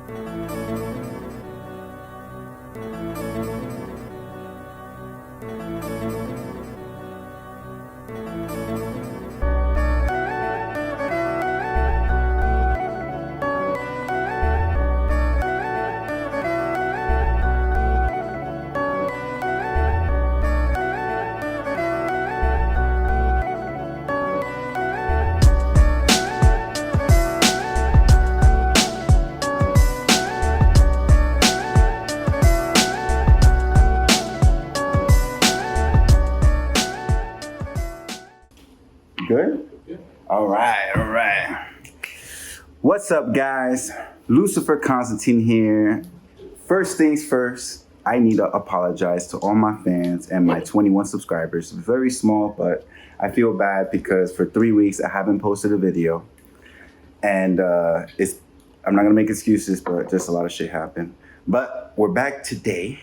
Good? All right. What's up, guys? Lucifer Constantine here. First things first, I need to apologize to all my fans and my 21 subscribers. Very small, but I feel bad because for 3 weeks I haven't posted a video. And I'm not gonna make excuses, but just a lot of shit happened. But we're back today,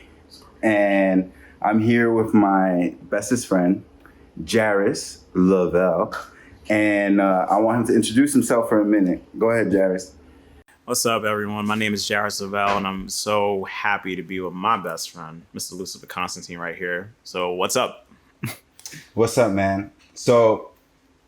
and I'm here with my bestest friend, Jairus Lavelle, and I want him to introduce himself for a minute. Go ahead, Jairus. What's up, everyone? My name is Jairus Lavelle, and I'm so happy to be with my best friend, Mr. Lucifer Constantine, right here. So, what's up? What's up, man? So,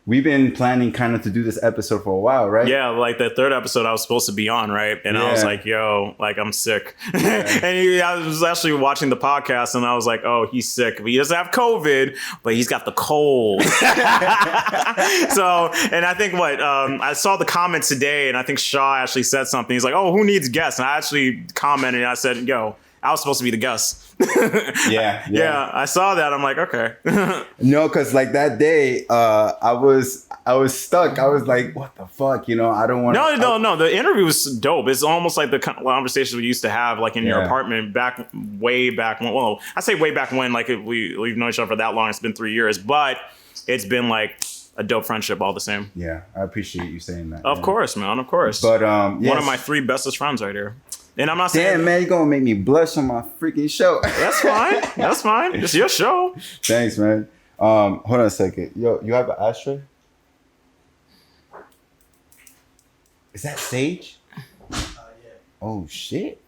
we've been planning kind of to do this episode for a while, right? Yeah, like the third episode I was supposed to be on, right? And I was like, yo, like, I'm sick. And I was actually watching the podcast, and I was like, oh, he's sick. But he doesn't have COVID, but he's got the cold. So, and I think I saw the comments today, and I think Shaw actually said something. He's like, oh, who needs guests? And I actually commented, and I said, yo, I was supposed to be the guest. Yeah, I saw that. I'm like, okay. No, because like that day, I was stuck. I was like, what the fuck? You know, I don't want to. No. The interview was dope. It's almost like the conversations we used to have, like in your apartment way back when. Well, I say way back when, like we've known each other for that long. It's been 3 years, but it's been like a dope friendship all the same. Yeah, I appreciate you saying that. Of course, man. Of course. But one of my 3 bestest friends right here. And I'm not saying, damn, man, you're gonna make me blush on my freaking show. That's fine. That's fine. It's your show. Thanks, man. Hold on a second. Yo, you have an ashtray? Is that sage? Yeah. Oh shit.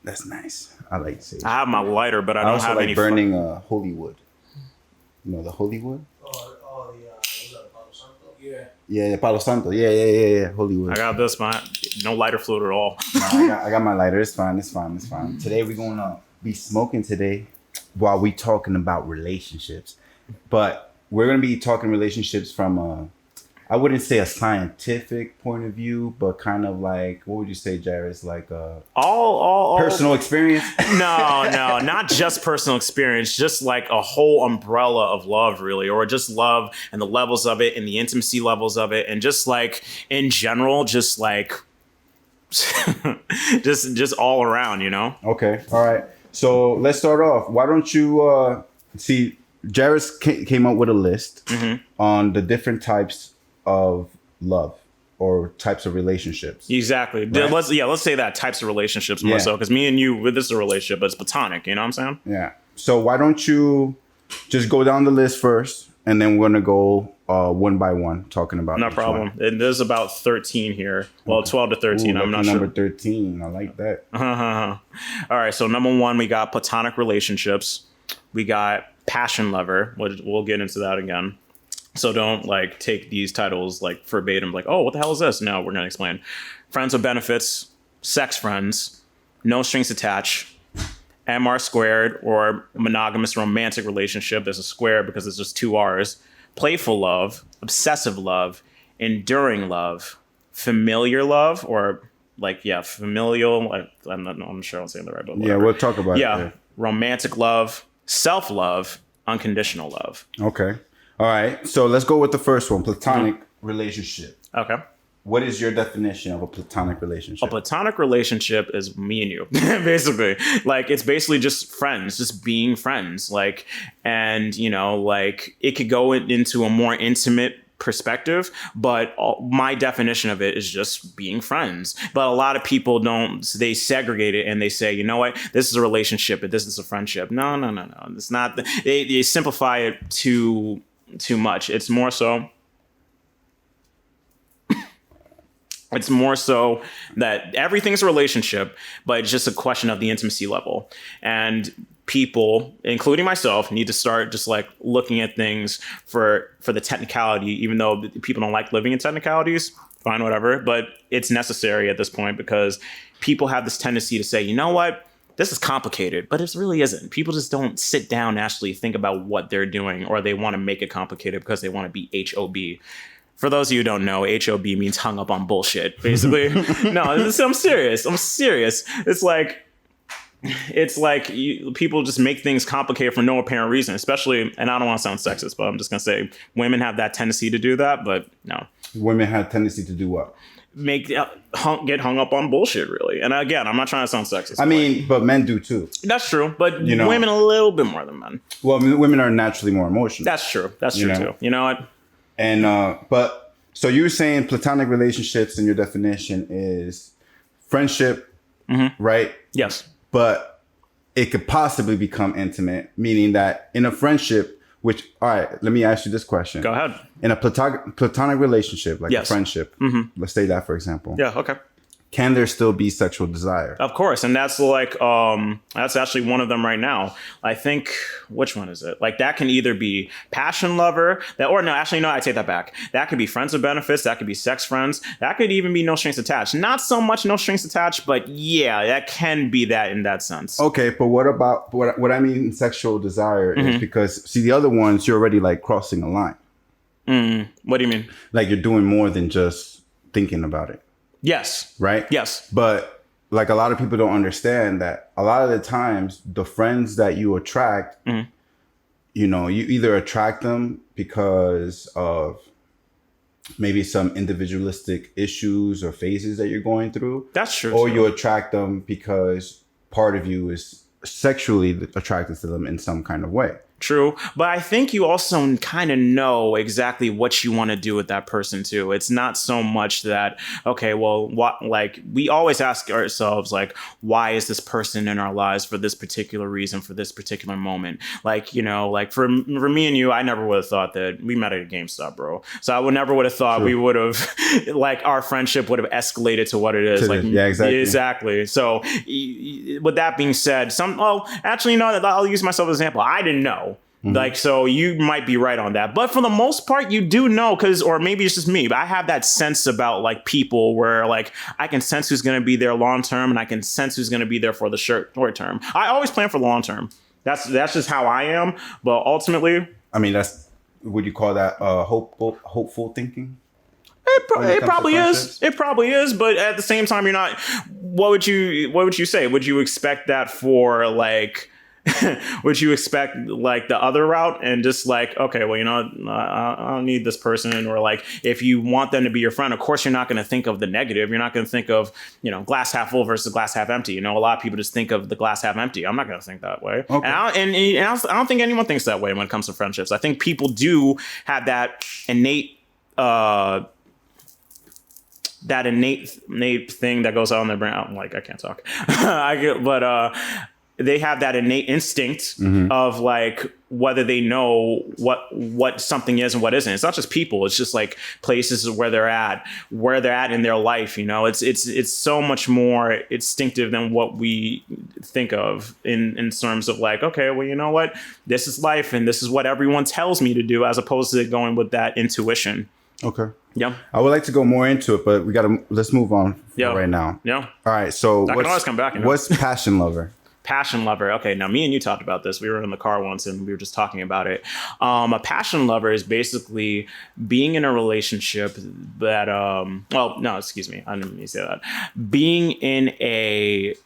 That's nice. I like sage. I have my lighter, but I don't also have like any burning holy wood. You know the holy wood? Was that Palo Santo? Yeah. Yeah, Palo Santo. Yeah. Holy wood. I got this, man. No lighter fluid at all. No, I got my lighter. It's fine. Today we're gonna be smoking today while we talking about relationships. But we're gonna be talking relationships from I wouldn't say a scientific point of view, but kind of like, what would you say, Jairus? Like all personal experience? No, not just personal experience, just like a whole umbrella of love, really, or just love and the levels of it and the intimacy levels of it, and just like in general, just like just all around, you know? Okay, all right. So let's start off. Why don't you see? Jairus came up with a list on the different types of love or types of relationships. Exactly. Right? Let's say that types of relationships more so, because me and you, this is a relationship, but it's platonic. You know what I'm saying? Yeah. So why don't you just go down the list first, and then we're gonna go one by one talking about. No problem. And there's about 13 here. Well, 12 to 13. I'm not sure. Number 13. I like that. All right. So number 1, we got platonic relationships. We got passion lover. We'll get into that again. So don't like take these titles like verbatim, like, oh, what the hell is this? No, we're going to explain. Friends with benefits, sex friends, no strings attached, MR squared, or monogamous romantic relationship. There's a square because it's just 2 R's. Playful love, obsessive love, enduring love, familiar love, or like, familial. I'm sure I'm saying that right, but whatever. Yeah, we'll talk about it. Yeah, romantic love, self-love, unconditional love. Okay. All right, so let's go with the first one, platonic relationship. Okay. What is your definition of a platonic relationship? A platonic relationship is me and you, basically. Like, it's basically just friends, just being friends. Like, and, you know, like, it could go into a more intimate perspective, but my definition of it is just being friends. But a lot of people they segregate it and they say, you know what, this is a relationship, but this is a friendship. No. It's not. They simplify it too much. It's more so It's more so that everything's a relationship, but it's just a question of the intimacy level. And people, including myself, need to start just like looking at things for the technicality, even though people don't like living in technicalities, fine, whatever. But it's necessary at this point because people have this tendency to say, you know what? This is complicated, but it really isn't. People just don't sit down and actually think about what they're doing, or they want to make it complicated because they want to be HOB. For those of you who don't know, HOB means hung up on bullshit, basically. No, I'm serious. It's like people just make things complicated for no apparent reason, especially, and I don't want to sound sexist, but I'm just going to say women have that tendency to do that, but no. Women have tendency to do what? Get hung up on bullshit, really. And again, I'm not trying to sound sexist. I mean, but men do too. That's true, but women a little bit more than men. Well, women are naturally more emotional. That's true. That's true too. You know what? And but so you were saying platonic relationships, in your definition is friendship, right? Yes. But it could possibly become intimate, meaning that in a friendship, which, all right, let me ask you this question. Go ahead. In a platonic relationship, like a friendship, let's say that, for example. Yeah, okay. Can there still be sexual desire? Of course. And that's like, that's actually one of them right now. I think, which one is it? Like that can either be passion lover, I take that back. That could be friends with benefits. That could be sex friends. That could even be no strings attached. Not so much no strings attached, but yeah, that can be that in that sense. Okay, but what about, what I mean sexual desire is because, see, the other ones, you're already like crossing a line. What do you mean? Like you're doing more than just thinking about it. Yes. Right? Yes. But like a lot of people don't understand that a lot of the times the friends that you attract, you either attract them because of maybe some individualistic issues or phases that you're going through. That's true. Or you attract them because part of you is sexually attracted to them in some kind of way. True. But I think you also kind of know exactly what you want to do with that person too. It's not so much that, okay, well, we always ask ourselves, like, why is this person in our lives for this particular reason, for this particular moment? Like, for me and you, I never would have thought that we met at a GameStop, bro. So I never would have thought we would have, like, our friendship would have escalated to what it is. Yeah, exactly. Exactly. So with that being said, I'll use myself as an example. I didn't know. Like, so you might be right on that. But for the most part, you do know or maybe it's just me, but I have that sense about like people where like I can sense who's going to be there long term and I can sense who's going to be there for the short term. I always plan for long term. That's just how I am. But ultimately, I mean, would you call that hopeful thinking? It probably is. It probably is. But at the same time, you're not. What would you say? Would you expect that for like? Would you expect like the other route and just like, okay, well, I don't need this person, or like if you want them to be your friend, of course you're not going to think of the negative. You're not going to think of glass half full versus glass half empty. A lot of people just think of the glass half empty. I'm not going to think that way. Okay. And I don't think anyone thinks that way when it comes to friendships. I think people do have that innate thing that goes on in their brain. I can't talk. They have that innate instinct of like whether they know what something is and what isn't. It's not just people. It's just like places where they're at in their life. It's so much more instinctive than what we think of in terms of like, okay, well, you know what? This is life and this is what everyone tells me to do, as opposed to going with that intuition. Okay. Yeah. I would like to go more into it, but let's move on right now. Yeah. All right. So I can always come back. What's passion lover? Passion lover. Okay, now me and you talked about this. We were in the car once and we were just talking about it. A passion lover is basically being in a relationship that, excuse me. I didn't mean to say that. Being in a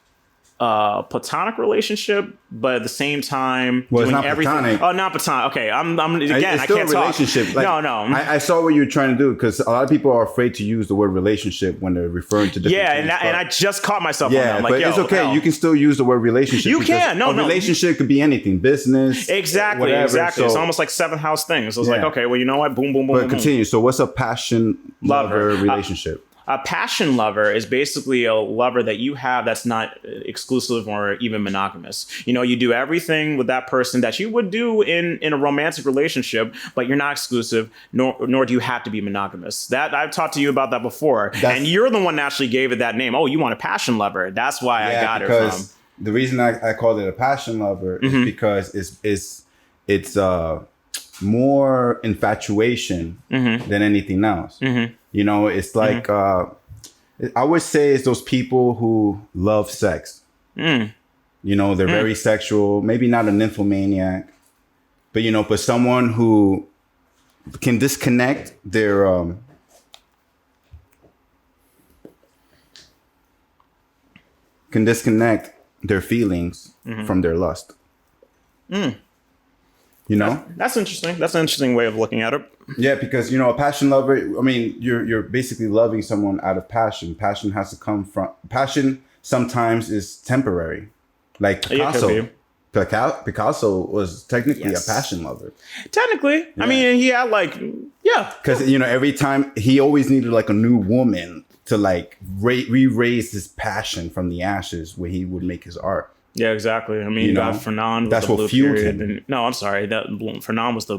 platonic relationship, but at the same time doing it's not everything. Platonic. Oh, not platonic. Okay, I'm again. It's still I can't a relationship. Talk. No. I saw what you're trying to do, because a lot of people are afraid to use the word relationship when they're referring to different things. And I just caught myself on that. I'm like, but it's okay. You can still use the word relationship. You can. No. Relationship could be anything. Business. Exactly. Whatever. Exactly. So, it's almost like seventh house things. So it's like, okay, well, you know what? Boom, boom, boom. But boom, continue. So what's a passion lover relationship? A passion lover is basically a lover that you have that's not exclusive or even monogamous. You know, you do everything with that person that you would do in a romantic relationship, but you're not exclusive, nor do you have to be monogamous. That I've talked to you about that before, and you're the one that actually gave it that name. Oh, you want a passion lover? That's why I got it from. The reason I called it a passion lover is because it's more infatuation than anything else. You know, it's like I would say it's those people who love sex. You know, they're very sexual, maybe not a nymphomaniac, but you know, but someone who can disconnect their feelings from their lust. You know, that's interesting. That's an interesting way of looking at it. Yeah, because you know, a passion lover. I mean, you're basically loving someone out of passion. Passion has to come from passion. Sometimes is temporary, like Picasso. Picasso was technically a passion lover. Technically, I mean, he had because you know, every time he always needed like a new woman to like re-raise his passion from the ashes, where he would make his art. Yeah, exactly. I mean, you got Fernand. That's what fueled him. No, I'm sorry. That Fernand was the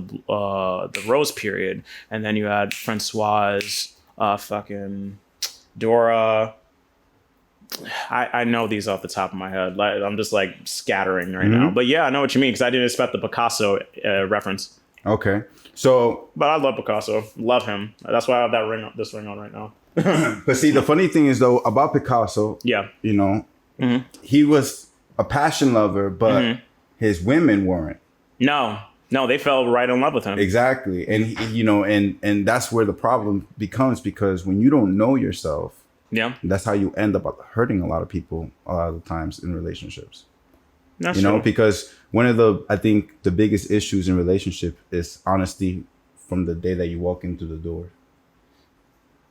Rose period, and then you had Francoise, fucking Dora. I know these off the top of my head. Like, I'm just like scattering right now. But yeah, I know what you mean because I didn't expect the Picasso reference. Okay, so but I love Picasso. Love him. That's why I have this ring on right now. But see, the funny thing is though about Picasso. Yeah. You know, he was a passion lover, but his women weren't. No, they fell right in love with him. Exactly. And you know, and that's where the problem becomes, because when you don't know yourself, that's how you end up hurting a lot of people a lot of the times in relationships. That's true. Because I think the biggest issues in relationship is honesty from the day that you walk into the door.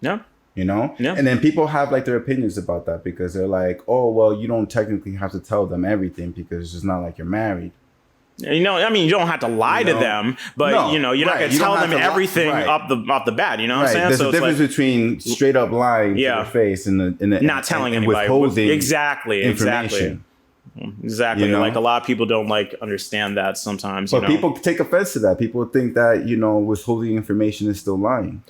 Yeah. You know? Yeah. And then people have like their opinions about that because they're like, oh, well, you don't technically have to tell them everything because it's not like you're married. You know, I mean, you don't have to lie to them, but you know, you're not going to tell them everything off the bat. You know what I'm saying? There's a difference between straight up lying to their face and not telling anybody. Withholding exactly. You know? Like a lot of people don't like understand that sometimes. But people take offense to that. People think that, you know, withholding information is still lying.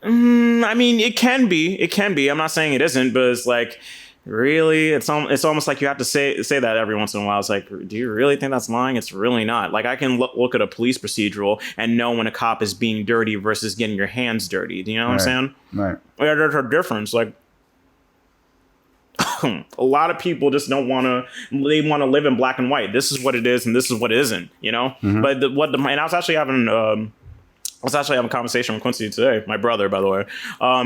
I mean, it can be. I'm not saying it isn't, but it's like, really, it's almost like you have to say that every once in a while. It's like, do you really think that's lying? It's really not. Like, I can look at a police procedural and know when a cop is being dirty versus getting your hands dirty. Do you know what I'm saying? Right. Yeah, there's a difference. Like, a lot of people just don't want to. They want to live in black and white. This is what it is, and this is what it isn't. You know. But and I was actually having. I was actually having a conversation with Quincy today, my brother, by the way.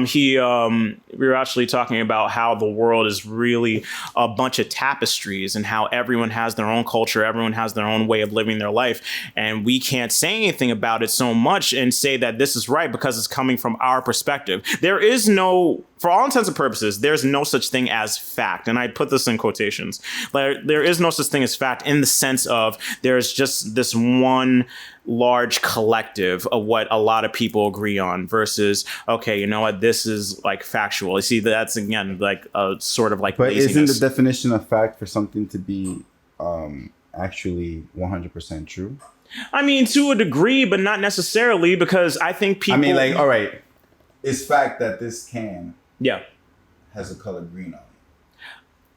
We were actually talking about how the world is really a bunch of tapestries and how everyone has their own culture, everyone has their own way of living their life. And we can't say anything about it so much and say that this is right because it's coming from our perspective. There is no, for all intents and purposes, there's no such thing as fact. And I put this in quotations. There is no such thing as fact in the sense of there's just this one large collective of what a lot of people agree on versus, okay, you know what, this is like factual. You see, that's again like a sort of like but laziness. Isn't the definition of fact for something to be actually 100% true? I mean, to a degree, but not necessarily, because I think people... I mean, like, all right, it's fact that this can has a color green on it.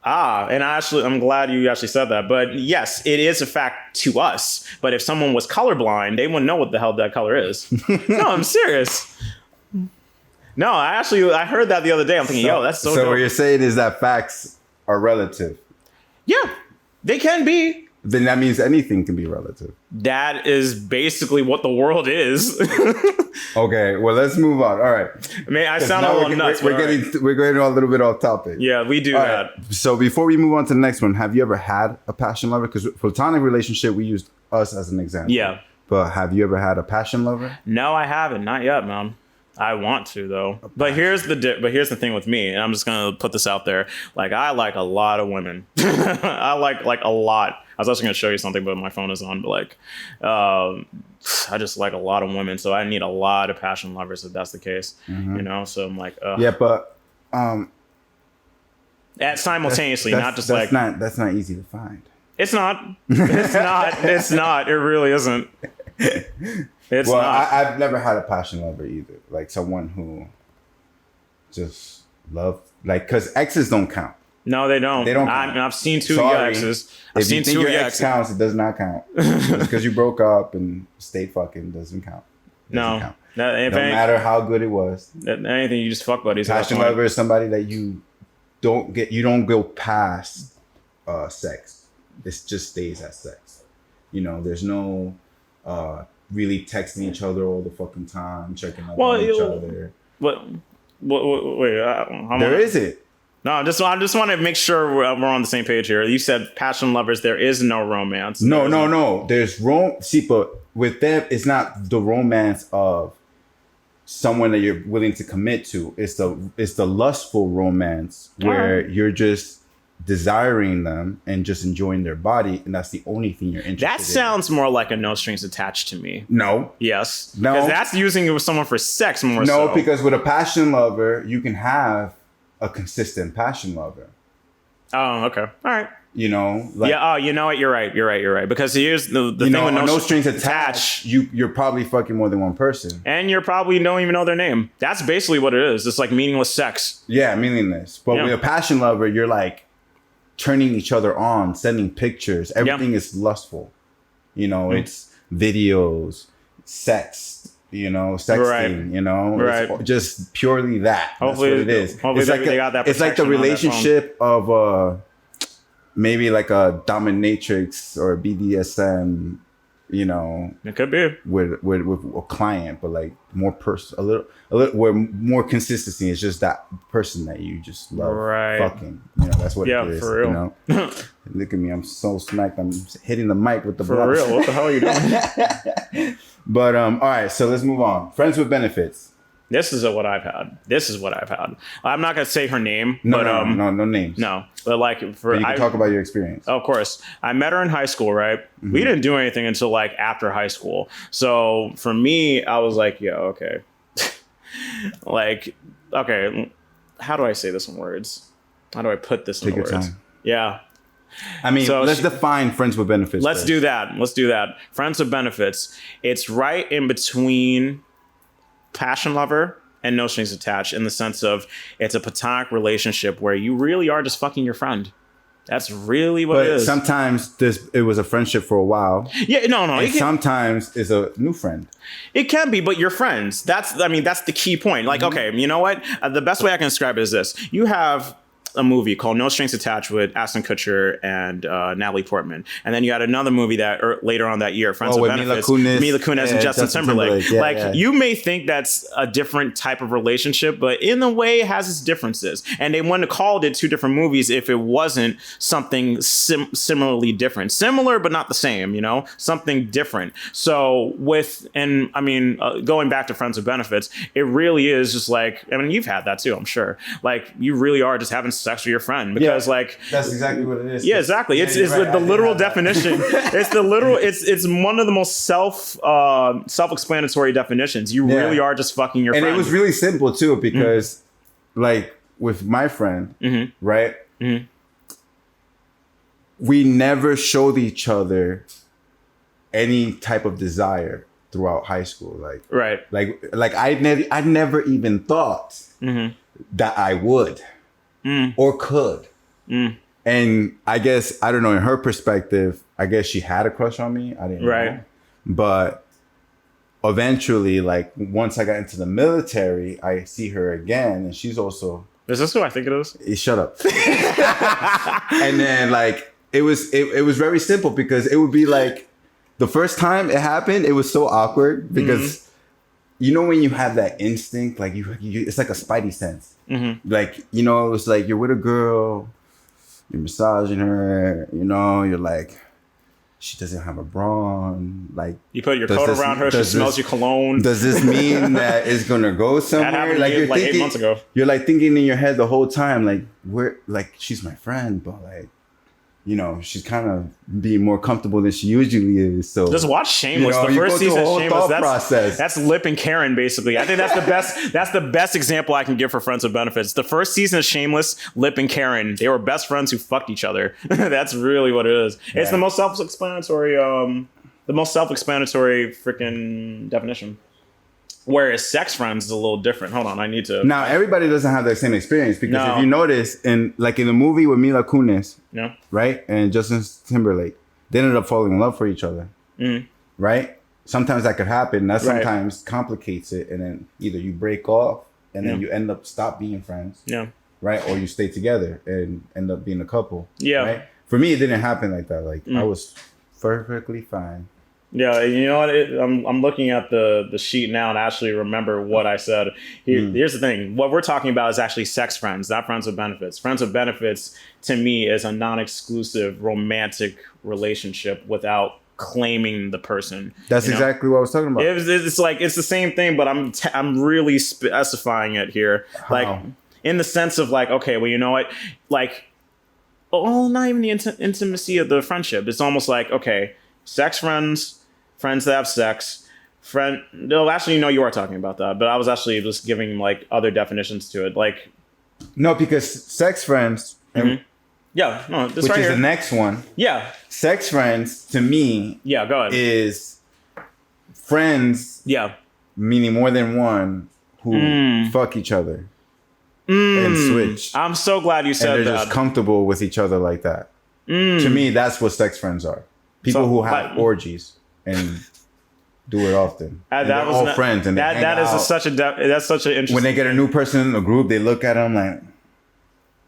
And I'm glad you actually said that. But yes, it is a fact to us. But if someone was colorblind, they wouldn't know what the hell that color is. No, I'm serious. No, I heard that the other day. I'm thinking, that's so dope. What you're saying is that facts are relative. Yeah, they can be. Then that means anything can be relative. That is basically what the world is. Okay, well, let's move on. All right. I mean, I sound a little nuts. We're getting a little bit off topic. Yeah, we do that. Right. So before we move on to the next one, have you ever had a passion lover? Because platonic relationship, we used us as an example. Yeah. But have you ever had a passion lover? No, I haven't. Not yet, man. I want to though. But here's the thing with me, and I'm just gonna put this out there. Like, I like a lot of women. I like a lot. I was also gonna show you something, but my phone is on. But like, I just like a lot of women, so I need a lot of passion lovers if that's the case. You know. So I'm like, yeah, but At simultaneously, not just that's like that's not easy to find. it's not. It's not. It's not. It really isn't. It's Well, not. I've never had a passion lover either. Like someone who just loved, like, because exes don't count. No, they don't. They don't count. I've seen two of your Sorry. exes. I've If you seen think two of your your ex exes. counts, it does not count. Just because you broke up and stayed fucking doesn't count. Doesn't No. count. No, if No any- matter how good it was. anything, you just fuck buddies. at that Passion point. lover is somebody that you don't go past sex. It just stays at sex. You know, there's no really texting each other all the fucking time, checking up on each other. What? Wait. There isn't. No, I just want to make sure we're on the same page here. You said passion lovers. There is no romance. No. There's see, but with them, it's not the romance of someone that you're willing to commit to. It's the lustful romance where you're just desiring them and just enjoying their body, and that's the only thing you're interested in. That sounds more like a no strings attached to me. No. Yes. No. Because that's using it with someone for sex more so. No, because with a passion lover, you can have a consistent passion lover. Oh, okay. All right. You know, like, Yeah. Oh, you know what? You're right. Because here's the you thing know, with no strings attached. You're probably fucking more than one person. and you're probably don't even know their name. That's basically what it is. It's like meaningless sex. Yeah, meaningless. But Yeah. with a passion lover, you're like turning each other on, sending pictures. Everything is lustful. You know, it's videos, sex. You know, sexting. Right. You know, Right. It's just purely that. Hopefully- that's what it is. hopefully It's like they got that it's like the protection on that phone. relationship of maybe like a dominatrix or a BDSM. You know, It could be. with a client, but like more a little where more consistency is just that person that you just love Right. fucking. You know, that's what Yeah, it is. for real. You know, look at me, I'm so smacked. I'm hitting the mic with the For blood. real. What the hell are you doing? But all right, so let's move on. Friends with benefits. This is what I've had. I'm not gonna say her name, No, but no names. no. But like for But you can I, talk about your experience. of course, I met her in high school, right? We didn't do anything until like after high school. So for me, I was like, yeah, okay. Like, okay, how do I say this in words? How do I put this in Take your words? time. Yeah. I mean, So let's she- define friends with benefits. Let's first. do that. Friends with benefits. It's right in between passion lover and no strings attached in the sense of it's a platonic relationship where you really are just fucking your friend. That's really what But it is. sometimes it was a friendship for a while. Yeah, no. And sometimes it's a new friend. It can be, but you're friends. That's the key point. Like, okay, you know what? The best way I can describe it is this. You have a movie called No Strings Attached with Ashton Kutcher and Natalie Portman. And then you had another movie that later on that year, Friends with with Benefits. Mila Kunis yeah, and Justin Timberlake. Yeah, like, yeah. you may think that's a different type of relationship, but in a way it has its differences. And they wouldn't have called it two different movies if it wasn't something similarly different. Similar, but not the same, you know? Something different. So going back to Friends with Benefits, it really is just like, I mean, you've had that too, I'm sure. Like, you really are just having sex with your friend because like that's exactly what it is. yeah, exactly. It's you're right. the I did literal have that. definition. It's one of the most self-explanatory definitions. You Yeah. really are just fucking your And friend. it was really simple too because like with my friend, right? We never showed each other any type of desire throughout high school. right. Like I never even thought that I would or could. And I guess, I don't know, in her perspective, I guess she had a crush on me. I didn't Right. know. But eventually, like once I got into the military, I see her again and she's also, Is this who I think it is? shut up. And then like, it was very simple because it would be like, the first time it happened, it was so awkward because you know when you have that instinct, like you it's like a spidey sense. Like, you know, it was like you're with a girl, you're massaging her, you know, you're like, she doesn't have a bra on. Like, You put your does coat this- around her, she does smells this- your cologne. does this mean that it's gonna go somewhere? happened to me, like, 8 months ago. You're like thinking in your head the whole time, like, she's my friend, but like, you know, she's kind of being more comfortable than she usually is. So Just watch Shameless. You know, The you first go through a season of whole Shameless. thought process. That's Lip and Karen, basically. I think that's the best. That's the best example I can give for Friends with Benefits. The first season of Shameless, Lip and Karen, they were best friends who fucked each other. That's really what it is. Yeah. It's the most self-explanatory. Freaking definition. Whereas sex friends is a little different. Hold on, I need to. now everybody doesn't have that same experience because No. if you notice, in the movie with Mila Kunis, No. right, and Justin Timberlake, they ended up falling in love for each other, right? Sometimes that could happen. That Right. sometimes complicates it, and then either you break off and then Yeah. you end up stop being friends, Yeah. right, or you stay together and end up being a couple. Yeah. Right? For me, it didn't happen like that. Like I was perfectly fine. Yeah, you know what? I'm looking at the sheet now and actually remember what I said. Here's the thing: what we're talking about is actually sex friends, not friends with benefits. Friends with benefits, to me, is a non-exclusive romantic relationship without claiming the person. That's you know? exactly what I was talking about. It's like it's the same thing, but I'm really specifying it here, like How? in the sense of like, okay, well, you know what, like, oh, not even the intimacy of the friendship. It's almost like, okay, sex friends. Friends that have sex, no, actually, no, you are talking about that, but I was actually just giving like other definitions to it, like, No, because sex friends, and, yeah, no, this which right is here, the next one. yeah, Sex friends to me yeah, go ahead, is friends, yeah, meaning more than one, who fuck each other and switch. I'm so glad you And said they're that. just comfortable with each other like that. To me, that's what sex friends are. People So, who have but- orgies and do it often. And that they're was all not- friends and they hang that is out. such a that's such an interesting. When they get a new person in the group, they look at them like,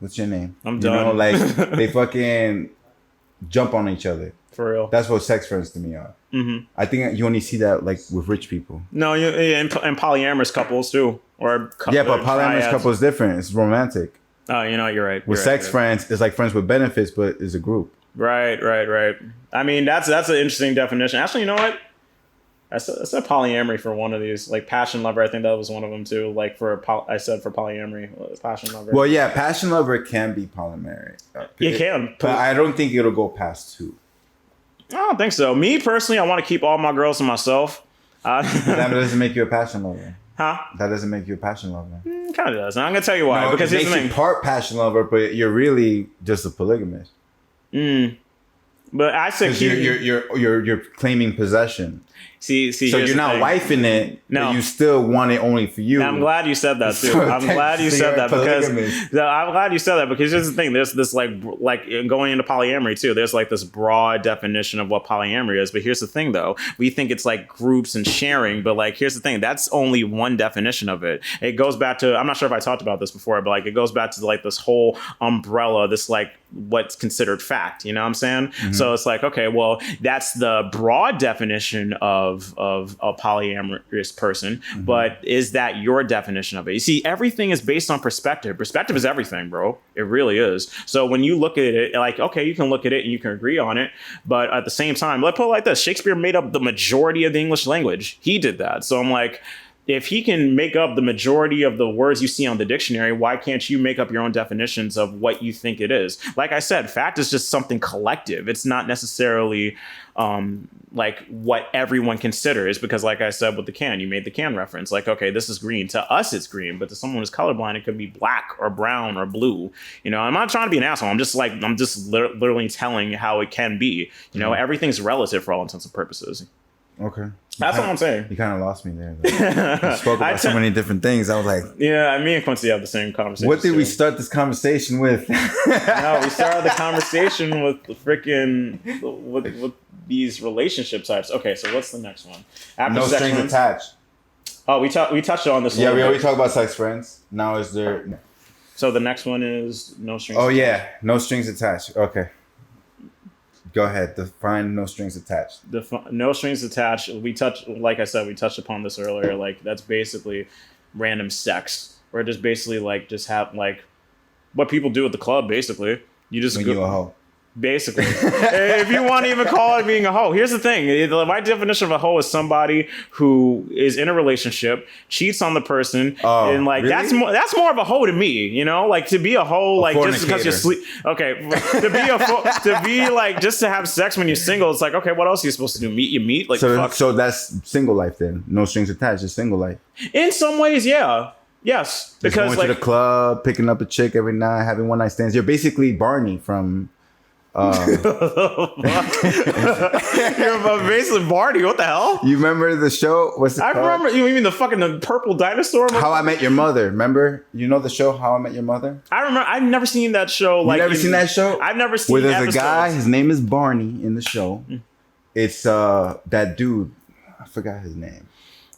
"What's your name?" I'm You know, done. like they fucking jump on each other. for real. That's what sex friends to me are. I think you only see that like with rich people. No, and polyamorous couples too, or Yeah, but polyamorous triads. couple is different. It's romantic. Oh, you know, you're right. With you're sex right. friends, it's like friends with benefits, but it's a group. Right. I mean, that's an interesting definition. Actually, you know what? I said polyamory for one of these, like passion lover. I think that was one of them too. Like I said for polyamory, passion lover. Well, yeah, passion lover can be polyamory. You can. But I don't think it'll go past 2. I don't think so. Me personally, I want to keep all my girls to myself. That doesn't make you a passion lover. Huh? That doesn't make you a passion lover. Kind of does. And I'm gonna tell you why. No, because it here's makes the you thing. part passion lover, but you're really just a polygamist. But I said Because keep. you're claiming possession. See. So here's you're the not thing. wifing it, No. but you still want it only for you. I'm glad you said that too. So I'm glad you technically said you're that a because polygamist. I'm glad you said that because here's the thing. There's this like going into polyamory too. There's like this broad definition of what polyamory is. But here's the thing though. We think it's like groups and sharing, but like here's the thing. That's only one definition of it. It goes back to, I'm not sure if I talked about this before, but like it goes back to like this whole umbrella, this like what's considered fact. You know what I'm saying? So it's like, okay, well, that's the broad definition of a polyamorous person, but is that your definition of it? You see, everything is based on perspective. Perspective is everything, bro. It really is. So when you look at it, like, okay, you can look at it and you can agree on it, but at the same time, let's put it like this: Shakespeare made up the majority of the English language. He did that. So I'm like, if he can make up the majority of the words you see on the dictionary, why can't you make up your own definitions of what you think it is? Like I said, fact is just something collective. It's not necessarily like what everyone considers, because like I said with the can, you made the can reference. Like, okay, this is green. To us, it's green, but to someone who's colorblind, it could be black or brown or blue. You know, I'm not trying to be an asshole. I'm just literally telling how it can be. You know, everything's relative for all intents and purposes. Okay. That's what I'm saying. You kind of lost me there. Though. You spoke about so many different things. I was like, Yeah, me and Quincy have the same conversation. what did we too. start this conversation with? No, we started the conversation with freaking with these relationship types. Okay, so what's the next one? After No sex strings friends- attached. Oh, we touched on this. a Yeah, we little already bit. talked about sex friends. Now is there? So the next one is no strings. Oh attached. yeah, no strings attached. Okay. Go ahead. Define no strings attached. No strings attached. Like I said, we touched upon this earlier. Like that's basically random sex, or just basically like just have like what people do at the club. Basically, you just When go. you a hoe. Basically, if you want to even call it being a hoe, here's the thing. My definition of a hoe is somebody who is in a relationship, cheats on the person, and like really? that's more of a hoe to me. You know, like to be a hoe, like just because you're sleep. Okay, to be like just to have sex when you're single, it's like okay, what else are you supposed to do? Meet? Like fuck. So that's single life then. No strings attached. Just single life. In some ways, yeah. Yes, Just because going like to the club, picking up a chick every night, having one night stands. You're basically Barney from. You're basically Barney. What the hell? You remember the show? What's it I called? remember. You mean the fucking purple dinosaur? How I Met Your Mother. Remember? You know the show How I Met Your Mother? I remember. I've never seen that show. You never seen that show? I've never seen. Where there's episodes. a guy. His name is Barney in the show. It's that dude. I forgot his name.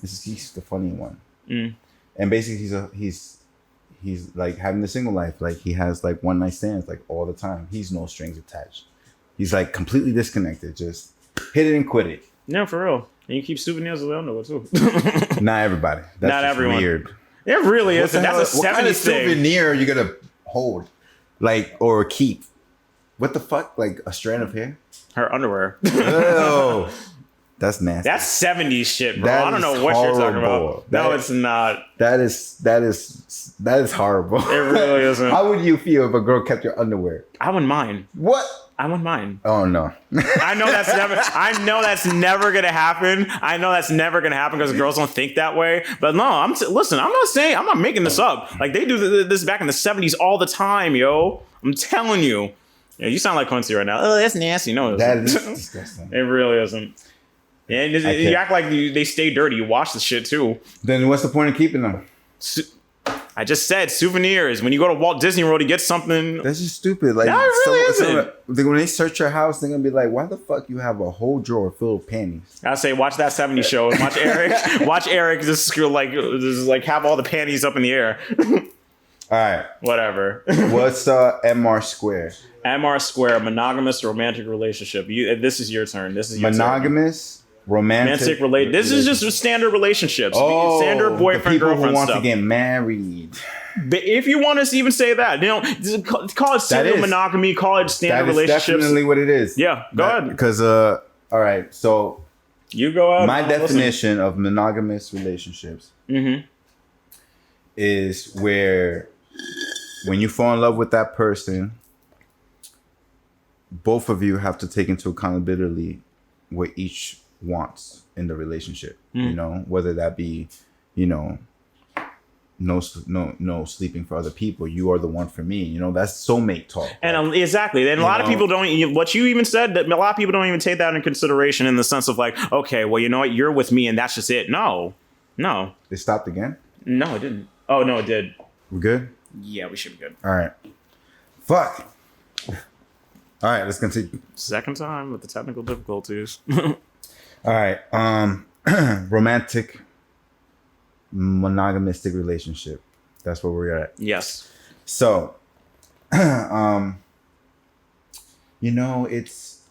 He's the funny one. And basically, he's like having the single life. Like he has like one night stands like all the time. He's no strings attached. He's like completely disconnected. Just hit it and quit it. No, for real. And you keep souvenirs of the underwear too. Not everybody. That's Not just everyone. Weird. It really What is. the That's hell- a what kind of 70s thing. souvenir are you gonna hold, like or keep? What the fuck? Like a strand of hair? Her underwear. Ew. That's nasty. That's 70s shit, bro. That I don't know is what you're talking horrible. about. No, That- it's not. That is horrible. It really isn't. How would you feel if a girl kept your underwear? I wouldn't mind. What? I wouldn't mind. Oh no. I know that's never gonna happen. I know that's never gonna happen because girls don't think that way. But no, listen. I'm not making this up. Like they do this back in the 70s all the time, yo. I'm telling you. Yeah, you sound like Quincy right now. Oh, that's nasty. No, it That isn't. is disgusting. It really isn't. And you can't. act like they stay dirty. You wash the shit too. Then what's the point of keeping them? I just said souvenirs. When you go to Walt Disney World, you get something. That's just stupid. Like No, it really when they search your house, they're gonna be like, "Why the fuck you have a whole drawer full of panties?" I say watch that 70s show and watch Eric. Watch Eric just have all the panties up in the air. All right. Whatever. What's MR square? MR square, monogamous romantic relationship. This is your turn. This is your Monogamous romantic turn. This is just standard relationships. Standard the boyfriend people girlfriend who want stuff. to get married. But if you want to even say that, just call it serial is. monogamy. Call it standard That is relationships. definitely what it is. Yeah, go ahead. Because all right, so You go out. my definition of monogamous relationships is where when you fall in love with that person, both of you have to take into accountability what each wants in the relationship. You know, whether that be, you know, no sleeping for other people. You are the one for me. You know, that's soulmate talk. And exactly. And a lot of people don't, what you even said, that a lot of people don't even take that into consideration in the sense of like, okay, well, you know what? You're with me and that's just it. No. It stopped again? No, it didn't. Oh, no, it did. We're good? Yeah, we should be good. All right. Fuck. All right, let's continue. Second time with the technical difficulties. All right. Romantic monogamistic relationship. That's where we're at. Yes. So, you know, it's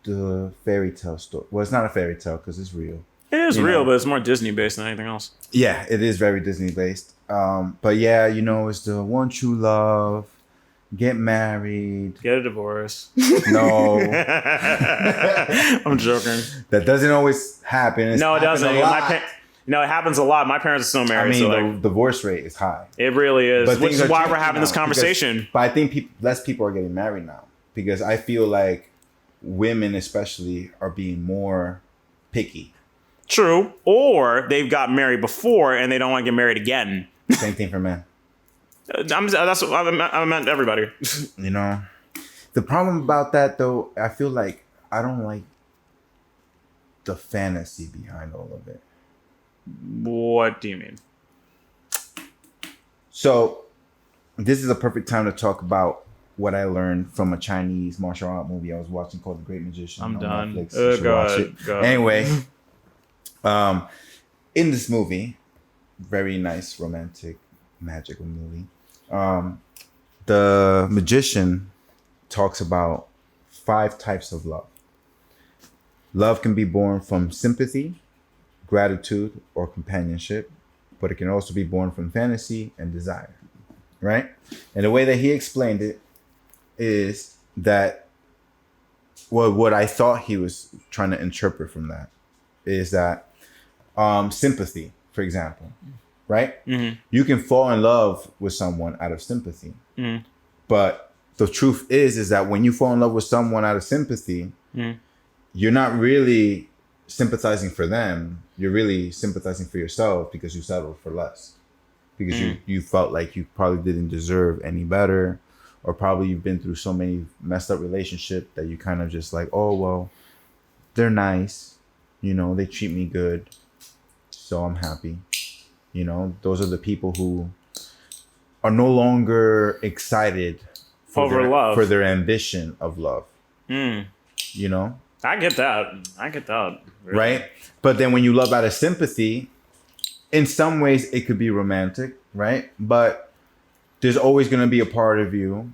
the fairy tale story. Well, it's not a fairy tale because it's real. It is You real, know. but it's more Disney based than anything else. Yeah, it is very Disney based. But yeah, you know, it's the one true love, get married. Get a divorce. No, I'm joking. that doesn't always happen. It's No, it happened doesn't. a lot. No, it happens a lot. My parents are still I married, mean, so the like, divorce rate is high. it really is. But Which things is are why changing we're having this now conversation. But I think less people are getting married now because I feel like women, especially, are being more picky. True. Or they've got married before and they don't want to get married again. Same thing for men. That's what I meant everybody. You know, the problem about that though, I feel like I don't like the fantasy behind all of it. What do you mean? So this is a perfect time to talk about what I learned from a Chinese martial art movie I was watching called The Great Magician. I'm on done. Netflix. You should Go watch ahead, it. go ahead. Anyway, in this movie, very nice romantic magical movie. The magician talks about 5 types of love. Love can be born from sympathy, gratitude, or companionship, but it can also be born from fantasy and desire, right? And the way that he explained it is that what I thought he was trying to interpret from that is that sympathy, for example, right? Mm-hmm. You can fall in love with someone out of sympathy, Mm-hmm. but the truth is that when you fall in love with someone out of sympathy, Mm-hmm. you're not really sympathizing for them. You're really sympathizing for yourself because you settled for less, because you felt like you probably didn't deserve any better, or probably you've been through so many messed up relationships that you kind of just like, oh, well, they're nice. You know, they treat me good. So I'm happy. You know, those are the people who are no longer excited Over love. for their ambition of love. Mm. You know? I get that. Really. Right? But then when you love out of sympathy, in some ways it could be romantic, right? But there's always going to be a part of you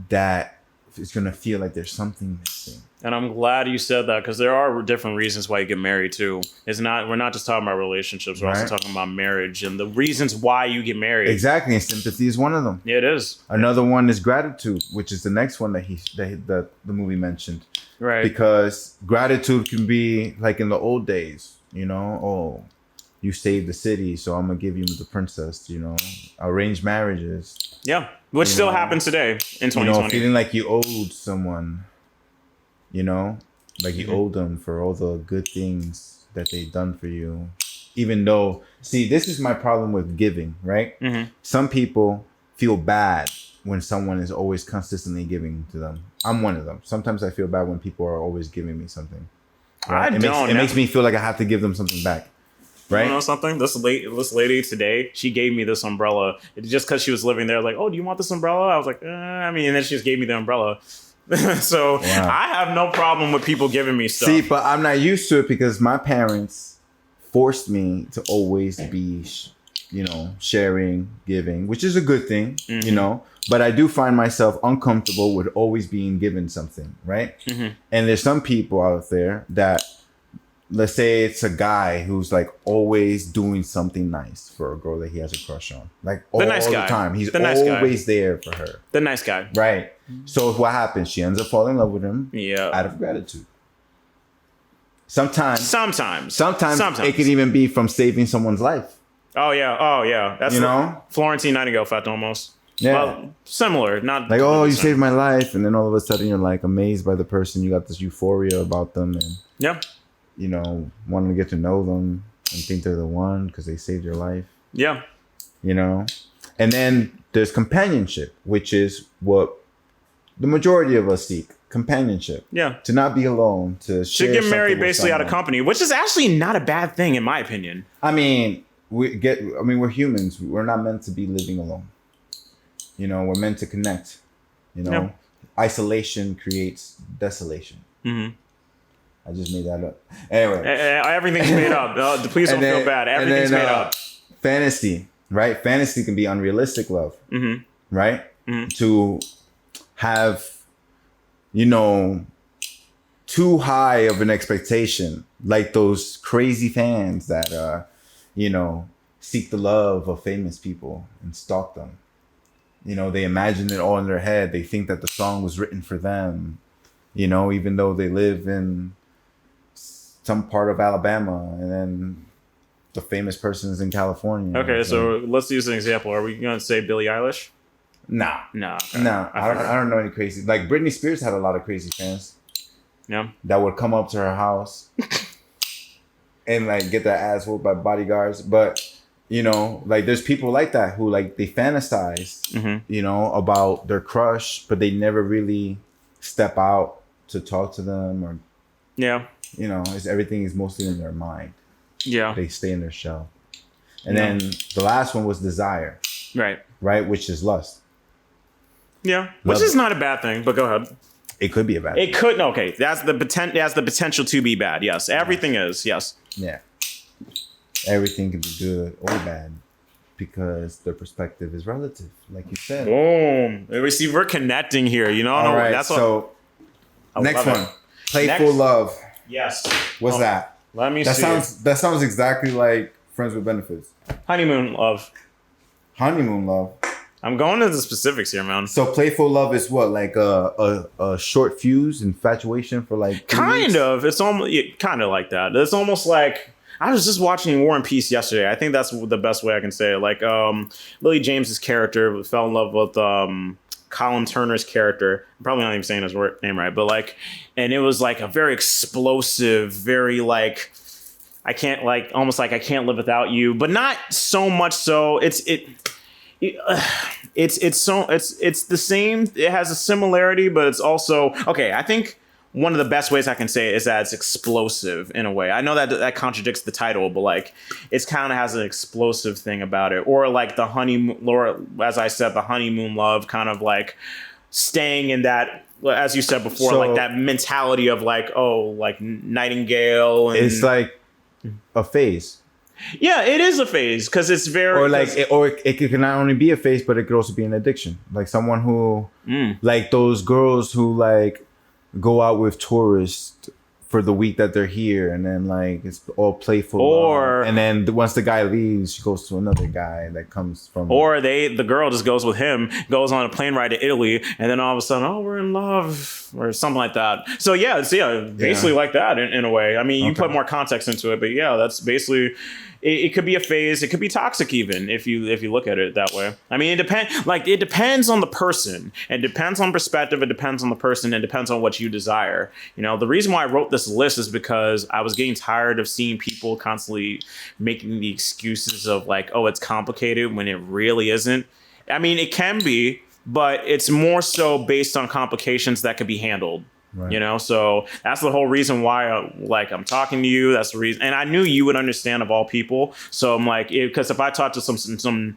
that is going to feel like there's something missing. And I'm glad you said that, because there are different reasons why you get married too. We're not just talking about relationships. We're also Right. talking about marriage and the reasons why you get married. Exactly, and sympathy is one of them. Yeah, it is. Another one is gratitude, which is the next one that the movie mentioned. Right. Because gratitude can be like in the old days, you know, oh, you saved the city, so I'm gonna give you the princess, you know, arranged marriages, Yeah. Which You still know, happens today in 2020. you know, feeling like you owed someone, you know, like you owed them for all the good things that they've done for you. Even though, see, this is my problem with giving, right? Mhm. Some people feel bad when someone is always consistently giving to them. I'm one of them. Sometimes I feel bad when people are always giving me something. I don't. It makes me feel like I have to give them something back. Right? You know something? This lady today, she gave me this umbrella. Just because she was living there, like, oh, do you want this umbrella? I was like, I mean, and then she just gave me the umbrella. So Wow. I have no problem with people giving me stuff. See, but I'm not used to it because my parents forced me to always be, you know, sharing, giving, which is a good thing, you know. But I do find myself uncomfortable with always being given something, right? Mhm. And there's some people out there that, let's say it's a guy who's like always doing something nice for a girl that he has a crush on, like all nice the guy. time. He's The nice guy. always there for her, The nice guy. right? So what happens? She ends up falling in love with him Yeah. out of gratitude. Sometimes it could even be from saving someone's life. Oh yeah. That's You know? Florentine Nightingale effect almost. Yeah. Well, similar. Not Like, oh, you 100%. saved my life, and then all of a sudden you're like amazed by the person. You got this euphoria about them, and Yeah. you know, wanting to get to know them and think they're the one because they saved your life. Yeah. You know, and then there's companionship, which is what the majority of us seek: companionship. Yeah. To not be alone. To Should share get married something with basically out of someone. company, which is actually not a bad thing in my opinion. I mean, we're humans. We're not meant to be living alone. You know, we're meant to connect. You know, Yeah. Isolation creates desolation. Mm-hmm. I just made that up. Anyway, Everything's made up. Please don't And feel bad. Everything's made up. Fantasy, right? Fantasy can be unrealistic love, Mm-hmm. right? Mhm. To have, you know, too high of an expectation, like those crazy fans that, you know, seek the love of famous people and stalk them. You know, they imagine it all in their head. They think that the song was written for them, you know, even though they live in some part of Alabama and then the famous person is in California. Okay, so let's use an example. Are we going to say Billie Eilish? Nah. No. Okay. No, I don't know any crazy. Like Britney Spears had a lot of crazy fans Yeah. that would come up to her house and like get their ass whooped by bodyguards. But you know, like there's people like that who like they fantasize, Mm-hmm. you know, about their crush, but they never really step out to talk to them, or Yeah. you know, everything is mostly in their mind. Yeah. They stay in their shell. And Yeah. then the last one was desire, Right. right? Which is lust. Yeah. Which Love is it. not a bad thing, but go ahead. It could be a bad thing. It could. Okay. That's the potential to be bad. Yes. Everything is. Yes. Yeah. Everything can be good or bad because the perspective is relative, like you said. Boom. We see we're connecting here. You know. All right. That's what. So I next love one, it. playful Next. love. Yes. What's Oh, that? Let me That see. sounds exactly like Friends with Benefits. Honeymoon love. Honeymoon love. I'm going into the specifics here, man. So playful love is what, like a short fuse infatuation for like 3 Kind weeks? of. It's almost kind of like that. It's almost like I was just watching War and Peace yesterday. I think that's the best way I can say it. Like Lily James's character fell in love with Colin Turner's character. I'm probably not even saying his name right, but like, and it was like a very explosive, very like I can't like almost like I can't live without you, but not so much so. It's the same. It has a similarity, but it's also okay. I think one of the best ways I can say it is that it's explosive in a way. I know that contradicts the title, but like it's kind of has an explosive thing about it, or like the honeymoon, or as I said, the honeymoon love, kind of like staying in that. As you said before, So, like that mentality of like, oh, like Nightingale. And, It's like a phase. yeah, it is a phase because it's very Or like, it could not only be a phase, but it could also be an addiction. Like someone who, like those girls who like go out with tourists for the week that they're here, and then like it's all playful. Or- and then once the guy leaves, she goes to another guy that comes from. Or the girl just goes with him, goes on a plane ride to Italy, and then all of a sudden, oh, we're in love, or something like that. So yeah, it's basically like that in a way. I mean, you put more context into it, but yeah, that's basically. It could be a phase. It could be toxic, even if you look at it that way. I mean, it depends on the person. It depends on perspective. It depends on the person. It depends on what you desire. You know, the reason why I wrote this list is because I was getting tired of seeing people constantly making the excuses of like, oh, it's complicated when it really isn't. I mean, it can be, but it's more so based on complications that could be handled. Right. You know, so that's the whole reason why I'm talking to you. That's the reason. And I knew you would understand of all people. So I'm like, because if I talk to some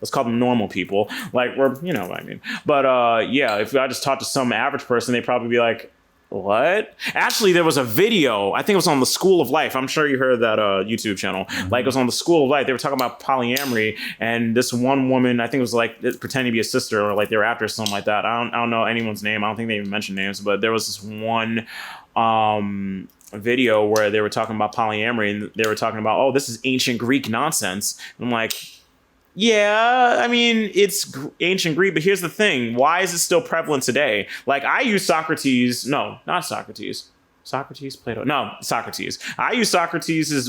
let's call them normal people, like you know what I mean. But yeah, if I just talk to some average person, they'd probably be like, what? Actually, there was a video. I think it was on the School of Life. I'm sure you heard that YouTube channel. Like it was on the School of Life. They were talking about polyamory, and this one woman, I think it was like pretending to be a sister, or like they were after something like that. I don't know anyone's name. I don't think they even mentioned names, but there was this one video where they were talking about polyamory, and they were talking about, oh, this is ancient Greek nonsense. I'm like, yeah, I mean, it's ancient Greek, but here's the thing. Why is it still prevalent today? Like, I use Socrates. No, not Socrates. Socrates, Plato. No, Socrates. I use Socrates'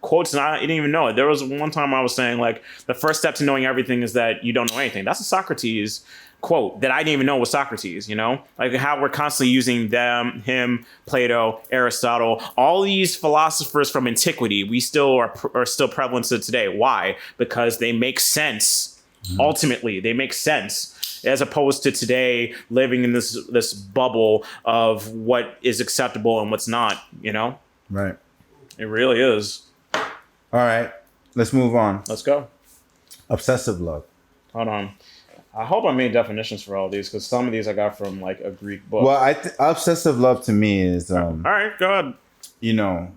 quotes, and I didn't even know it. There was one time I was saying, like, the first step to knowing everything is that you don't know anything. That's a Socrates quote that I didn't even know was Socrates, you know? Like how we're constantly using them, him, Plato, Aristotle, all these philosophers from antiquity, we still are still prevalent to today. Why? Because they make sense. Ultimately, they make sense. As opposed to today living in this bubble of what is acceptable and what's not, you know? Right. It really is. All right. Let's move on. Let's go. Obsessive love. Hold on. I hope I made definitions for all these, because some of these I got from like a Greek book. Well, obsessive love to me is, all right, go ahead. You know,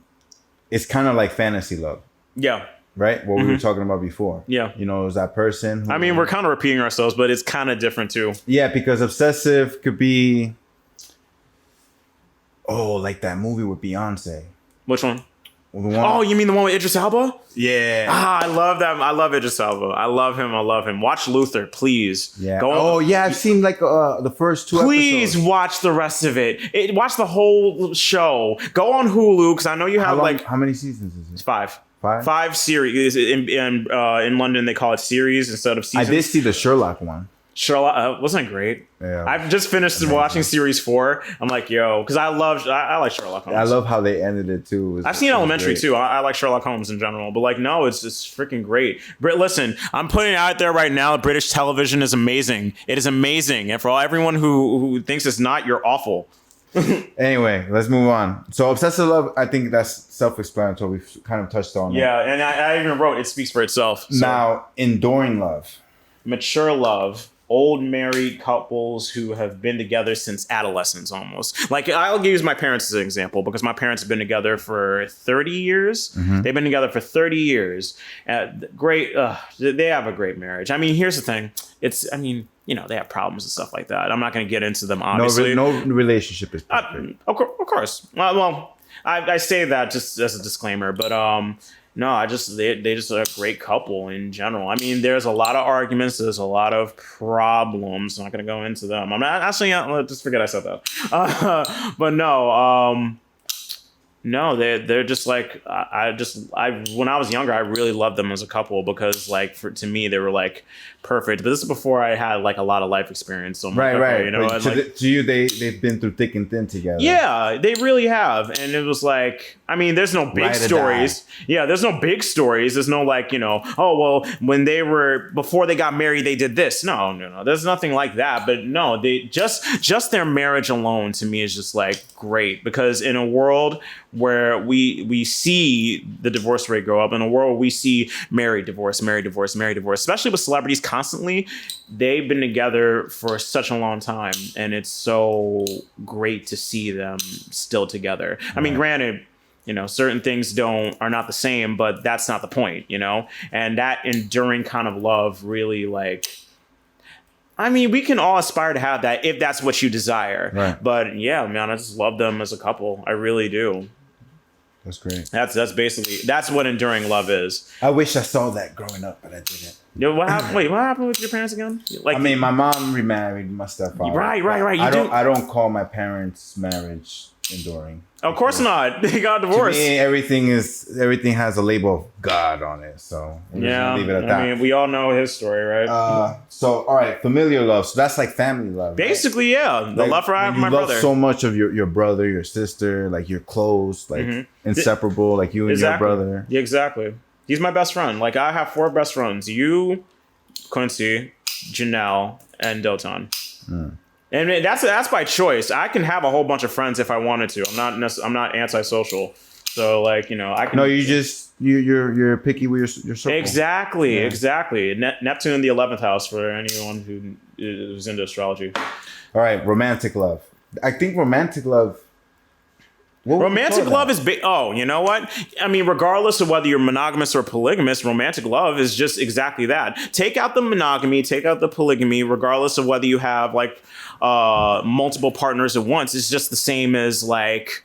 it's kind of like fantasy love. Yeah. Right? What we were talking about before. Yeah. You know, is that person who, I mean, we're kind of repeating ourselves, but it's kind of different too. Yeah, because obsessive could be, like that movie with Beyonce. Which one? The one, Oh, you mean the one with Idris Elba? yeah. I love that. I love Idris Elba. I love him. Watch Luther, please. Yeah. Go Yeah, I've seen like the first 2 Please episodes. watch the rest of it. Watch the whole show. Go on Hulu, because I know you have How many seasons is it? 5. Five? 5 series. In London, they call it series instead of I seasons. did see the Sherlock one. Sherlock wasn't it great. Yeah. I've just finished watching series 4. I'm like, yo, because I like Sherlock Holmes. I love how they ended it too. I've seen Elementary too. I like Sherlock Holmes in general, but like, no, it's freaking great. Listen, I'm putting it out there right now. British television is amazing. It is amazing, and for everyone who thinks it's not, you're awful. Anyway, let's move on. So obsessive love, I think that's self-explanatory. We've kind of touched on it. Yeah, and I even wrote it speaks for itself. So. Now, enduring love. Mature love. Old married couples who have been together since adolescence almost. Like, I'll use my parents as an example, because my parents have been together for 30 years. Mm-hmm. They've been together for 30 years. Great. They have a great marriage. I mean, here's the thing. You know, they have problems and stuff like that. I'm not going to get into them, obviously. No relationship is perfect. Of course. Well, I say that just as a disclaimer, but No, they just are a great couple in general. I mean, there's a lot of arguments, there's a lot of problems. I'm not gonna go into them. I'm not actually. Just forget I said that. But no, no, they're just like I when I was younger, I really loved them as a couple because like to me they were like perfect. But this is before I had like a lot of life experience. So I'm like, okay, you know, But and, to you, they've been through thick and thin together. yeah, they really have. And it was like, I mean, there's no big Ride or stories. Yeah, there's no big stories. There's no like, you know, oh, well, when before they got married, they did this. No. There's nothing like that. But no, they just their marriage alone to me is just like great because in a world where we see the divorce rate go up, in a world where we see married, divorce, especially with celebrities constantly, they've been together for such a long time. And it's so great to see them still together. I mean, granted, you know, certain things are not the same, but that's not the point, you know? And that enduring kind of love really like, I mean, we can all aspire to have that if that's what you desire. Right. But yeah, man, I just love them as a couple. I really do. That's great. That's what enduring love is. I wish I saw that growing up, but I didn't. Yo, what happened? Wait, what happened with your parents again? Like, I mean, my mom remarried my stepfather. Right. I don't call my parents' marriage enduring. Of course not. They got To divorced. me, everything has a label of God on it. So we're just gonna leave it at that. I mean, we all know his story, right? So all right, familiar love. So that's like family love. Right? Basically, yeah. The Like, love for when my you love brother. so much of your brother, your sister, like you're close, like inseparable, like you and Exactly. your brother. Yeah, exactly. He's my best friend. Like I have 4 best friends. You, Quincy, Janelle, and Doton. And that's by choice. I can have a whole bunch of friends if I wanted to. I'm not antisocial. So like, you know, I can. No, you're picky with your circle. Exactly. Neptune, the 11th house for anyone who is into astrology. All right, romantic love. I think romantic love. Romantic love is big. Oh, you know what? I mean, regardless of whether you're monogamous or polygamous, romantic love is just exactly that. Take out the monogamy, take out the polygamy, regardless of whether you have like multiple partners at once. It's just the same as like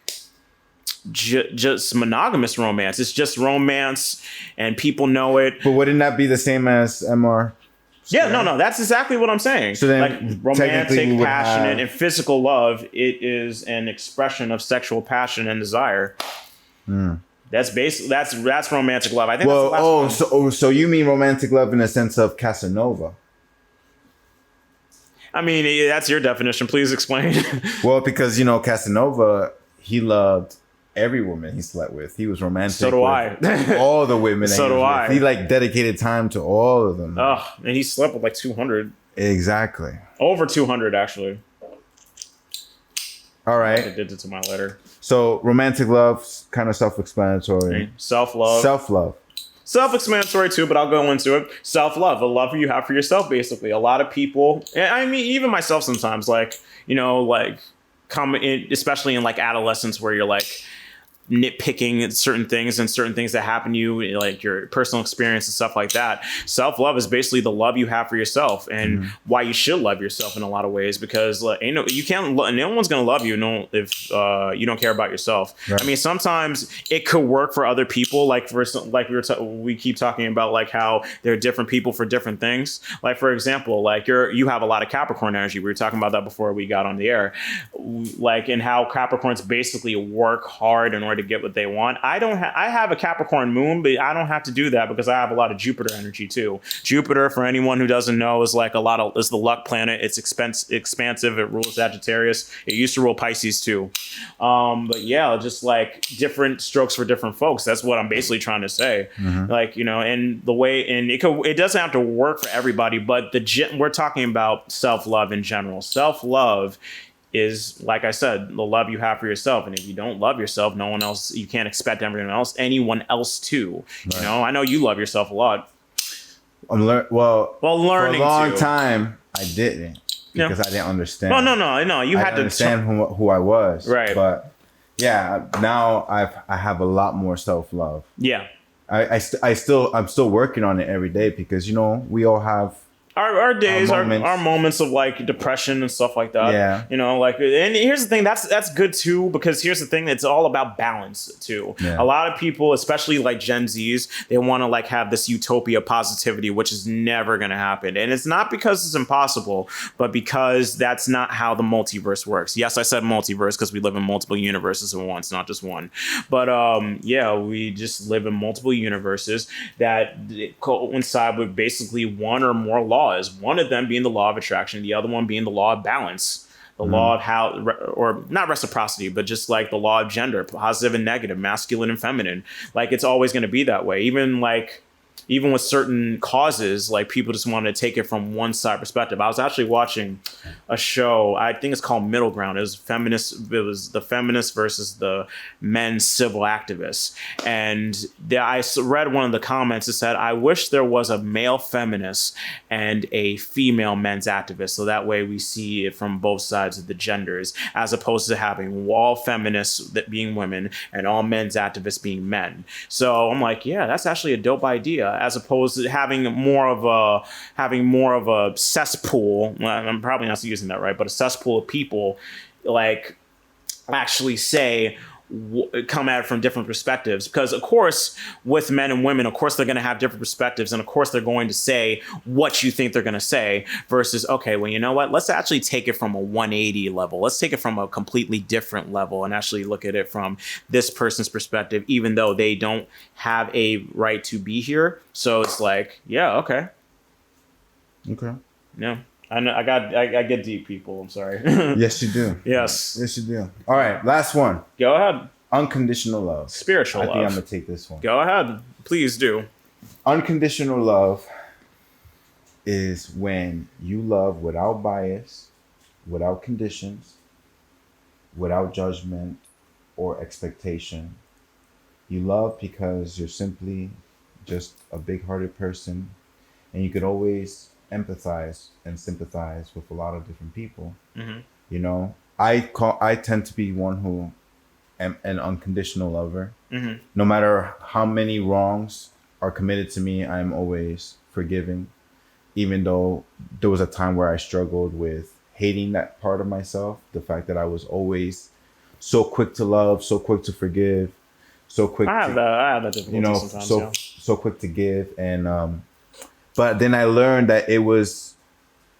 just monogamous romance. It's just romance and people know it. But wouldn't that be the same as MR? Yeah, no, that's exactly what I'm saying. So then like technically romantic, we would passionate, have- and physical love, it is an expression of sexual passion and desire. That's basically that's romantic love. I think that's the last one. So you mean romantic love in the sense of Casanova? I mean, that's your definition. Please explain. Well, because Casanova, he loved every woman he slept with. He was romantic. So do with I. all the women. So do I. He like dedicated time to all of them. Oh, and he slept with like 200. Exactly. Over 200, actually. All I right. did it to my letter. So romantic love, kind of self-explanatory. Self-love. Self-love. Self-explanatory too, but I'll go into it. Self-love, the love you have for yourself, basically. A lot of people, and I mean, even myself sometimes, like, like come in, especially in like adolescence where you're like nitpicking at certain things that happen to you, like your personal experience and stuff like that. Self-love is basically the love you have for yourself and why you should love yourself in a lot of ways, because no one's gonna love you if you don't care about yourself. Right. I mean, sometimes it could work for other people, like we keep talking about like how there are different people for different things. Like for example, like you have a lot of Capricorn energy. We were talking about that before we got on the air, like in how Capricorns basically work hard in order to get what they want. I have a Capricorn moon, but I don't have to do that because I have a lot of Jupiter energy too. Jupiter, for anyone who doesn't know, is the luck planet. It's expansive. It rules Sagittarius. It used to rule Pisces too. But yeah, just like different strokes for different folks. That's what I'm basically trying to say. Like, and the way, and it doesn't have to work for everybody, but we're talking about self-love in general. Self-love is, like I said, the love you have for yourself. And if you don't love yourself, no one else, you can't expect anyone else to. Right. I know you love yourself a lot. Learning for a long time, I didn't because I didn't understand. No. You had to understand who I was. Right. But yeah, now I have a lot more self-love. Yeah. I'm still working on it every day because, we all have our days, our moments. moments of like depression and stuff like that. Yeah. You know, like, and here's the thing, that's good too, because here's the thing, it's all about balance too. Yeah. A lot of people, especially like Gen Zs, they want to like have this utopia positivity, which is never going to happen. And it's not because it's impossible, but because that's not how the multiverse works. Yes, I said multiverse because we live in multiple universes at once, not just one. But yeah, we just live in multiple universes that coincide with basically one or more laws. One of them being the law of attraction, the other one being the law of balance, the law of how, or not reciprocity, but just like the law of gender, positive and negative, masculine and feminine. Like, it's always going to be that way. Even with certain causes, like, people just want to take it from one side perspective. I was actually watching a show, I think it's called Middle Ground. It was the feminists versus the men civil activists. And I read one of the comments that said, I wish there was a male feminist and a female men's activist. So that way we see it from both sides of the genders, as opposed to having all feminists that being women and all men's activists being men. So I'm like, yeah, that's actually a dope idea. As opposed to having more of a cesspool. Well, I'm probably not using that right, but a cesspool of people like actually come at it from different perspectives. Because of course, with men and women, of course they're going to have different perspectives, and of course they're going to say what you think they're going to say. Versus, okay, well, you know what? Let's actually take it from a 180 level. Let's take it from a completely different level and actually look at it from this person's perspective, even though they don't have a right to be here. So it's like, yeah, okay, Okay. yeah. I get deep, people. I'm sorry. Yes, you do. Yes. Yes, you do. All right, last one. Go ahead. Unconditional love. Spiritual I love. think I'm gonna take this one. Go ahead. Please do. Unconditional love is when you love without bias, without conditions, without judgment or expectation. You love because you're simply just a big-hearted person, and you could always empathize and sympathize with a lot of different people. Mm-hmm. You know, I tend to be one who am an unconditional lover. Mm-hmm. No matter how many wrongs are committed to me, I'm always forgiving, even though there was a time where I struggled with hating that part of myself. The fact that I was always so quick to love, so quick to forgive, so quick I have that difficulty, you know, sometimes. so Yeah. so quick to give. And but then I learned that it was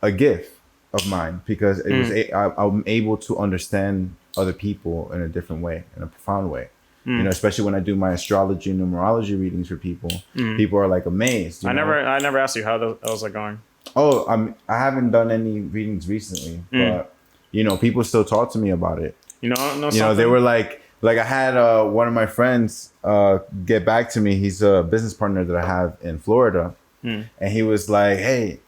a gift of mine, because it was I'm able to understand other people in a different way, in a profound way. You know, especially when I do my astrology and numerology readings for people, people are like amazed. You I know? never asked you how those are going. Oh, I haven't done any readings recently, but you know, people still talk to me about it. You know, You know, they were like I had one of my friends get back to me. He's a business partner that I have in Florida, and he was like, "Hey,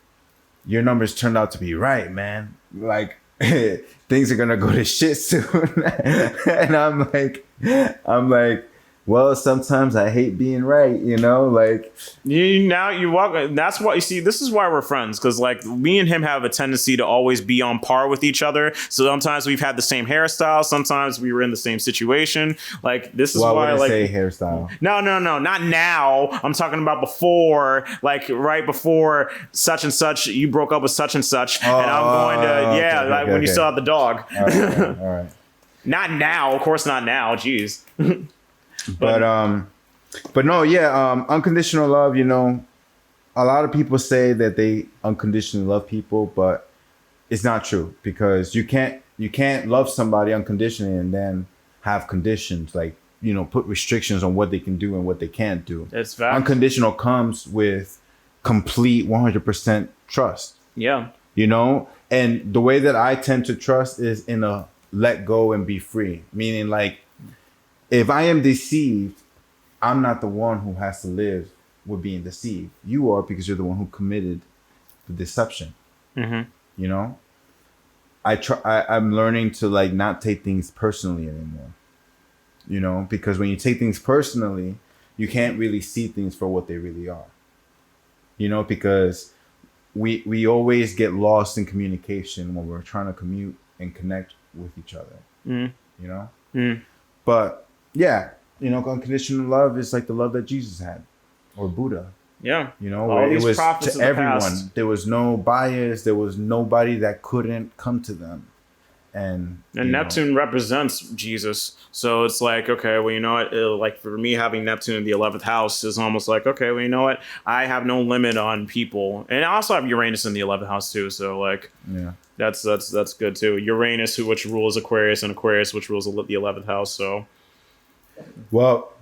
your numbers turned out to be right, man. Like, things are gonna go to shit soon." And I'm like, well, sometimes I hate being right, you know, like. you walk. That's why, you see, this is why we're friends, because like me and him have a tendency to always be on par with each other. So sometimes we've had the same hairstyle, sometimes we were in the same situation. Like, this is Well, why, I like, say hairstyle. no, not now. I'm talking about before, like right before such and such, you broke up with such and such, and I'm going to, like when you still have the dog. All right. Not now, of course, not now. Jeez. But no, yeah, unconditional love, you know, a lot of people say that they unconditionally love people, but it's not true, because you can't love somebody unconditionally and then have conditions, like, you know, put restrictions on what they can do and what they can't do. It's fact. Unconditional comes with complete 100% trust. Yeah. You know, and the way that I tend to trust is in a let go and be free, meaning like, if I am deceived, I'm not the one who has to live with being deceived. You are, because you're the one who committed the deception. Mm-hmm. You know, I'm learning to like not take things personally anymore. You know, because when you take things personally, you can't really see things for what they really are. You know, because we always get lost in communication when we're trying to commute and connect with each other. Mm. You know, Mm. but yeah, you know, unconditional love is like the love that Jesus had, or Buddha. Yeah. You know, All where these it was prophets to of the everyone. past. There was no bias. There was nobody that couldn't come to them. And you know, Neptune represents Jesus. So it's like, okay, well, you know what? Like for me, having Neptune in the 11th house is almost like, okay, well, you know what? I have no limit on people. And I also have Uranus in the 11th house too. So like, yeah. that's good too. Uranus, which rules Aquarius, and Aquarius, which rules the 11th house. So Well,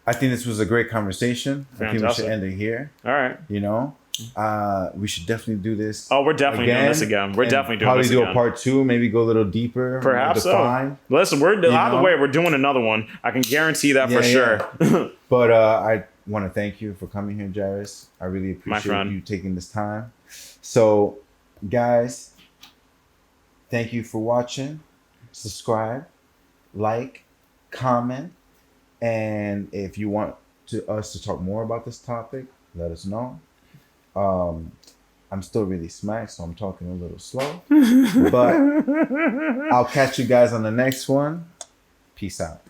I think this was a great conversation. I think we Fantastic. should end it here. all right. You know, we should definitely do this. Oh, we're definitely doing this again. We're and definitely doing probably this do again. a part 2. Maybe go a little deeper. Perhaps so. define. Listen, we're either know? way, we're doing another one. I can guarantee that for Yeah, sure. But I want to thank you for coming here, Jairus. I really appreciate friend. you taking this time. So, guys, thank you for watching. Subscribe, like, comment, and if you want us to talk more about this topic, let us know. I'm still really smacked, so I'm talking a little slow. But I'll catch you guys on the next one. Peace out.